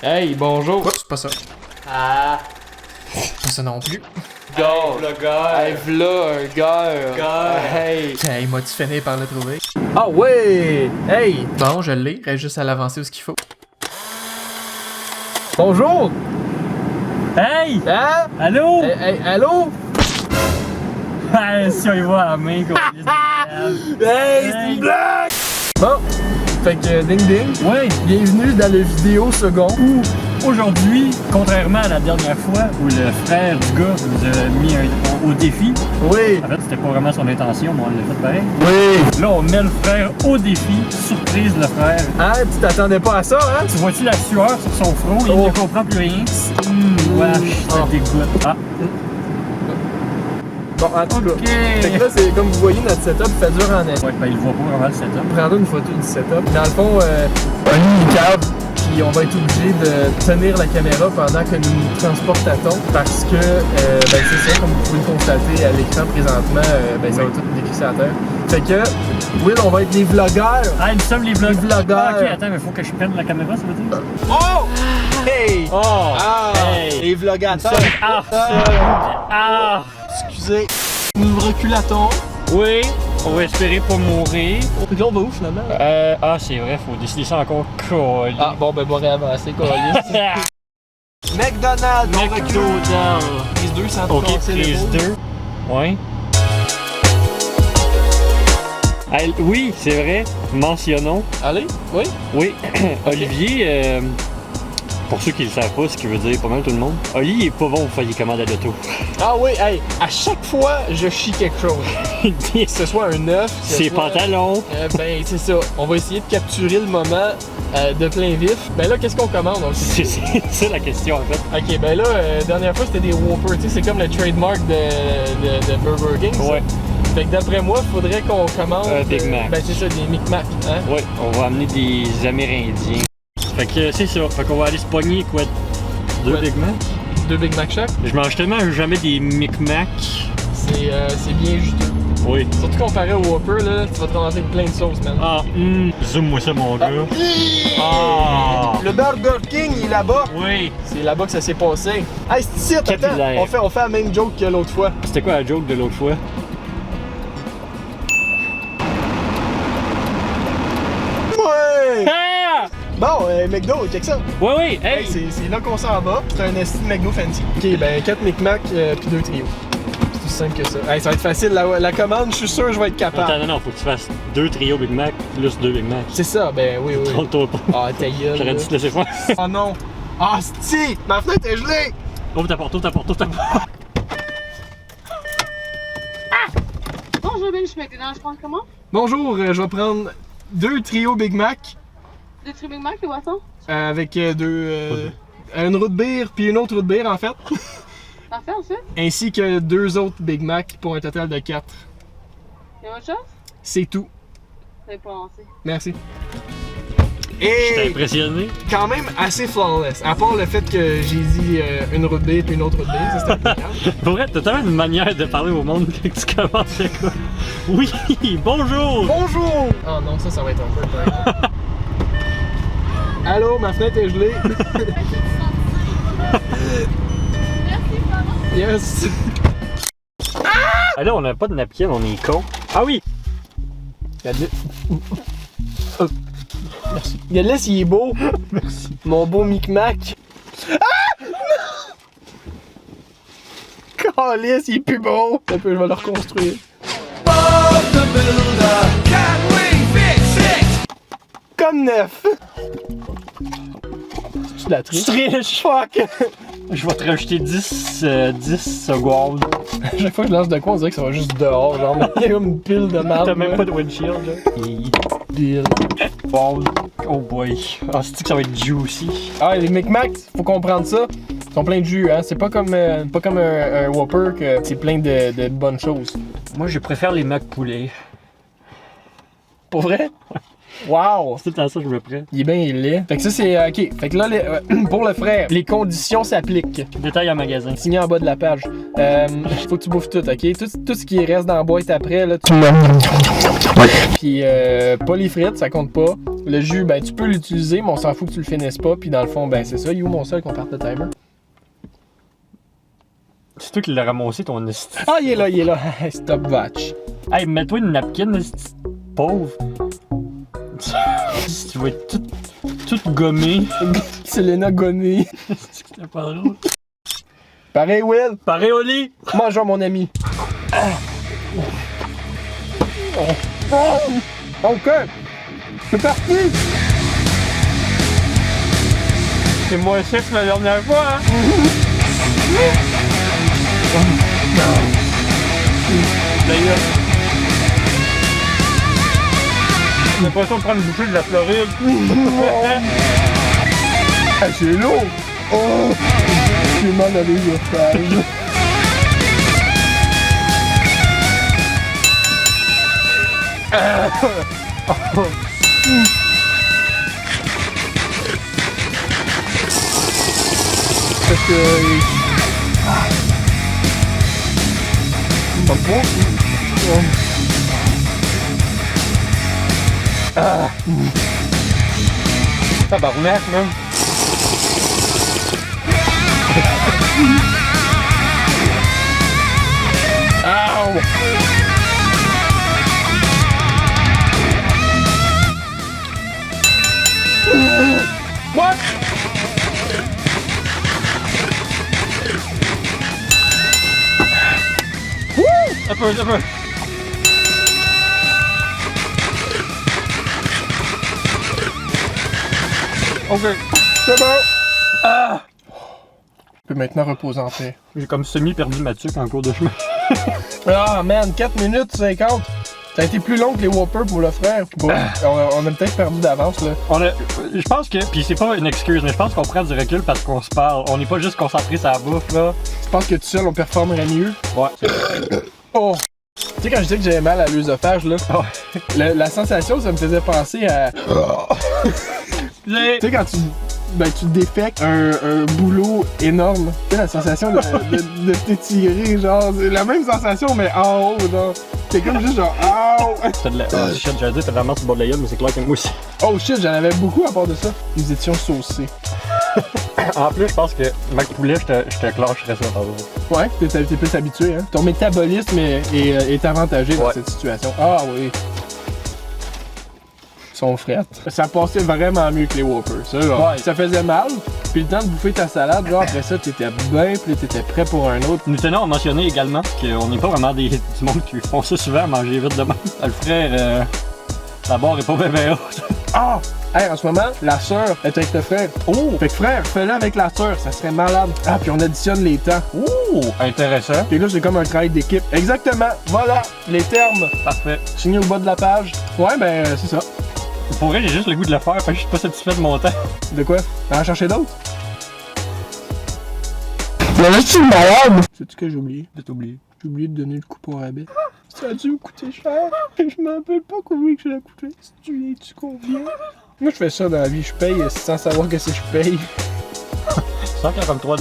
Hey, bonjour. Oups, c'est pas ça. Ah. Pas ça non plus. Gars. Le gars. Hey, v'là un gars. Hey. Hey, m'as-tu fini par le trouver? Ah ouais. Hey. Bon, je l'ai. Reste juste à l'avancer où ce qu'il faut. Bonjour. Hey! Hein? Allô? Hey, allô? Ah, si on y va à la main, quoi. Hey, c'est une blague! Bon, fait que ding ding. Oui, Bienvenue dans le vidéo second. où aujourd'hui, contrairement à la dernière fois où le frère du gars nous a mis au défi, Oui. en fait c'était pas vraiment son intention, mais on l'a fait pareil. Oui. Là, on met le frère au défi, surprise le frère. Hein, tu t'attendais pas à ça, hein? Tu vois-tu la sueur sur son front? Il Oh. ne comprend plus rien. Wesh, ça Oh. dégoûte. Ah, Bon, en tout cas. ok. Fait que là, c'est comme vous voyez, notre setup fait dur en est. Ouais, ben il voit pas vraiment le setup. Prendre une photo du setup. Dans le fond, un mini-câble, puis on va être obligé de tenir la caméra pendant que nous nous transportatons parce que, ben c'est ça, comme vous pouvez le constater à l'écran présentement, ben ça va tout décrisser à terre. Fait que, Will, on va être des vlogueurs. Ah, nous sommes les vlogs. Les vlogueurs. Ah, ok, attends, mais faut que je prenne la caméra, ça veut dire? Oh! Hey! Oh! Ah! Hey! Les vlogateurs! Ah! Ah! Excusez. Nous reculatons. Oui, on va espérer pas mourir. Fait que là, on va où finalement? Ah, c'est vrai, faut décider ça encore. Colis. Ah, bon, ben, bon, réavancer, câlisse. McDonald's, on recule. McDonald's. Prise 2 sans Ok, casser les prise mots. 2. Ouais. Oui, c'est vrai. Mentionnons. Allez, oui. Oui, Olivier, pour ceux qui ne le savent pas, ce qui veut dire pas mal tout le monde, Olivier il est pas bon pour faire des commandes à l'auto. Ah oui, hey, à chaque fois, je chie quelque chose. Que ce soit un œuf, que ce Ses soit- pantalons. Ben, c'est ça. On va essayer de capturer le moment de plein vif. Ben là, qu'est-ce qu'on commande? On le sait. C'est ça la question en fait. Ok, ben là, dernière fois, c'était des Whoppers. Tu sais, c'est comme le trademark de Burger King. ça. Ouais. Fait que d'après moi, il faudrait qu'on commande. Big Mac. Ben, c'est ça, des Mic Mac. Hein? Ouais, on va amener des Amérindiens. Fait que c'est ça. Fait qu'on va aller se pogner quoi? Deux Ouais. Big Mac? Deux Big Mac chaque. Je mange tellement jamais des Mic-Mac. C'est bien juteux. Oui. Surtout comparé au Whopper, là, tu vas te ramasser avec plein de sauces, man. Ah, zoom-moi ça, mon gars. Ah! Le Burger King, il est là-bas. Oui. C'est là-bas que ça s'est passé. Hey, c'est ici, attends. Capillaire. On fait la même joke que l'autre fois. C'était quoi la joke de l'autre fois? Ouais! Ah! Bon, McDo, check ça. Oui, oui, hey! Hey, c'est là qu'on s'en va. C'est un esti de McDo fancy. Ok, ben 4 McMac puis 2 trios. C'est aussi simple que ça. Hey, ça va être facile. La commande, je suis sûr que je vais être capable. Attends, non, faut que tu fasses 2 trios Big Mac plus 2 Big Mac. C'est ça, ben oui, oui. Trompe-toi pas. Ah, ta gueule. J'aurais là. dû te laisser faire. Oh non. Ah, si! Ma fenêtre est gelée! Ouvre ta porte, ouvre ta porte, ouvre ta porte. Bonjour, Ben, je m'étais dans je pense comment? Bonjour, je vais prendre 2 trios Big Mac De Tri Big Mac, les boissons? avec une route beer puis une autre route beer en fait. Parfait, ensuite? Ainsi que 2 autres Big Mac pour un total de 4. Il y a autre chose? C'est tout. Vous avez pas lancé. Merci. J'étais Et impressionné. quand même assez flawless. À part le fait que j'ai dit une route B puis une autre route B, ça c'était impeccable. Pour vrai, t'as tellement une manière de parler au monde que tu commences à quoi? Oui, bonjour! Bonjour! Oh non, ça va être un peu par exemple. Allô, ma fenêtre est gelée. Yes! Ah là, on a pas de napkin, on est con. Ah oui! Merci. Regarde-le s'il est beau. Merci. Mon beau Micmac. Ah! Calisse, il est plus beau. Un peu, je vais le reconstruire. Comme neuf. Tu la triches? Triche! Fuck! Je vais te rajouter 10 secondes. À chaque fois que je lance de quoi, on dirait que ça va juste dehors. Genre, il y a comme une pile de marde. T'as même pas de windshield, là. Pile. Bon, oh boy. Ah, c'est que ça va être juicy. Ah, les Micmacs, faut comprendre ça. Ils sont pleins de jus, hein. C'est pas comme un Whopper que c'est plein de bonnes choses. Moi, je préfère les Mac poulet. Pour vrai? Wow! C'est tout le temps ça que je me prends. Il est bien laid. Fait que ça, c'est. Ok. Fait que là, pour le frère, les conditions s'appliquent. Détail en magasin. Signé en bas de la page. Faut que tu bouffes tout, ok? Tout ce qui reste dans la boîte après, là, tu. Ouais. Puis pas les frites, ça compte pas. Le jus, ben tu peux l'utiliser, mais on s'en fout que tu le finisses pas. Puis dans le fond, ben c'est ça. Il est où mon seul qu'on parte le timer? C'est toi qui l'as ramassé ton esti. Ah, il est là, il est là. Stop watch. Hey, mets-toi une napkin, esti. Pauvre. Tu vas être tout gommé. Selena Gonné. C'est pas drôle. Pareil, Will. Pareil au lit. Mange mon ami. Ok. C'est parti. C'est moins sexe la dernière fois, hein? D'ailleurs, j'ai l'impression de prendre une bouchée de la Floride. Ah, c'est lourd. Oh. J'ai mal à l'œsophage. Parce que... Pas bon. Tabarnak, man. Ow! What? Un peu. Ok. C'est bon! Ah! Je peux maintenant reposer en paix. J'ai comme semi-perdu ma tuque en cours de chemin. Ah man, 4 minutes 50! Ça a été plus long que les Whoppers pour le frère. Bon, on a peut-être perdu d'avance là. Je pense que, puis c'est pas une excuse, mais je pense qu'on prend du recul parce qu'on se parle. On n'est pas juste concentré sur la bouffe là. Je pense que tout seul on performerait mieux. Ouais. Oh! Tu sais quand je disais que j'avais mal à l'œsophage là, la sensation ça me faisait penser à... Tu sais quand tu défectes un boulot énorme, tu sais la sensation de t'étirer, genre, c'est la même sensation mais en haut, genre. C'est comme juste genre, oh! T'as de la... Oh shit, j'allais dire t'as de la merde sur le bord de la gueule, mais c'est clair que moi aussi. Oh shit, j'en avais beaucoup à part de ça. Nous étions saucés. En plus, je pense que Mac Poulet, je te clasherais ça, par exemple. Ouais, t'es plus habitué, hein. Ton métabolisme est avantagé dans cette situation. Ah oui. Son frette. Ça passait vraiment mieux que les Whoppers. Ça, genre, ça faisait mal. Puis le temps de bouffer ta salade, genre après ça, t'étais bien, puis t'étais prêt pour un autre. Nous tenons à mentionner également qu'on n'est pas vraiment du monde qui font ça souvent à manger vite de même. Le frère, la barre est pas bien haute. Ah! Hey, en ce moment, la sœur est avec le frère. Oh! Fait que frère, fais-le avec la sœur, ça serait malade. Ah, puis on additionne les temps. Ouh! Intéressant. Puis là, c'est comme un travail d'équipe. Exactement! Voilà! Les termes. Parfait. Signé au bas de la page. Ouais, ben, c'est ça. Pour vrai, j'ai juste le goût de le faire, fait que je suis pas satisfait de mon temps. De quoi? T'en as cherché d'autres? Mais là, tu malade! Sais-tu ce que j'ai oublié? J'ai oublié. J'ai oublié de donner le coup pour rabais. Ça a dû me coûter cher. Je m'en rappelle pas combien que je l'ai coûté. Tu combien? Moi, je fais ça dans la vie. Je paye sans savoir que c'est je paye. 143 $.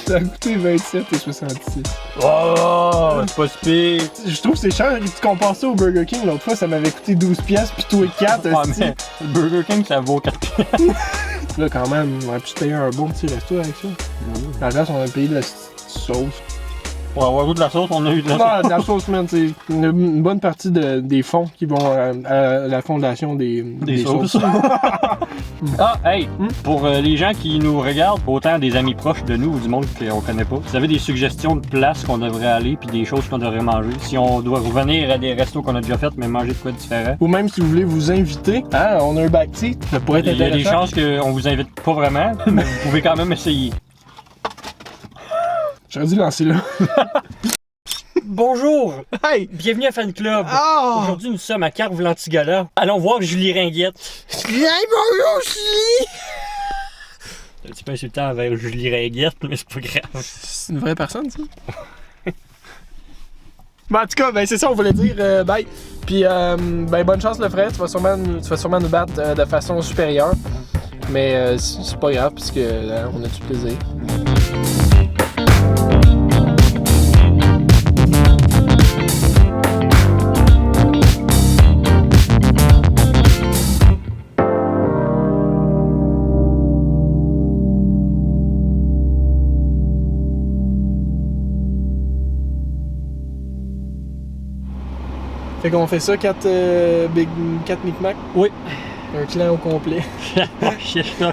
Ça a coûté 27,66. Oh! C'est pas si pire. Je trouve que c'est cher. Tu compares ça au Burger King. L'autre fois, ça m'avait coûté 12$, puis toi 4. Ah, mais le Burger King, ça vaut 4$. Là, quand même, on aurait pu se payer un bon petit resto avec ça. À la place, on a payé de la sauce. Pour avoir goût de la sauce, on a eu de la Non, sauce. de la sauce, man, c'est une bonne partie des fonds qui vont à la fondation des sauces. Ah, hey, pour les gens qui nous regardent, autant des amis proches de nous ou du monde qu'on connaît pas, vous avez des suggestions de places qu'on devrait aller puis des choses qu'on devrait manger. Si on doit revenir à des restos qu'on a déjà fait, mais manger de quoi de différent. Ou même si vous voulez vous inviter, hein, on a un back tea, ça pourrait être Il y a intéressant. des chances qu'on vous invite pas vraiment, mais vous pouvez quand même essayer. J'aurais dû lancer là. Bonjour! Hey! Bienvenue à Fan Club! Oh! Aujourd'hui, nous sommes à Carve-Lantigala. Allons voir Julie Ringuette. Hey, bonjour, Julie! Un petit peu insultant envers Julie Ringuette, mais c'est pas grave. C'est une vraie personne, ça? Bon, en tout cas, ben, c'est ça, on voulait dire bye. Puis, ben, bonne chance, le frère. Tu vas sûrement nous battre de façon supérieure. Mais c'est pas grave, puisque on a du plaisir. Fait qu'on fait ça, 4 Micmac? Oui. Un clan au complet. C'est ça.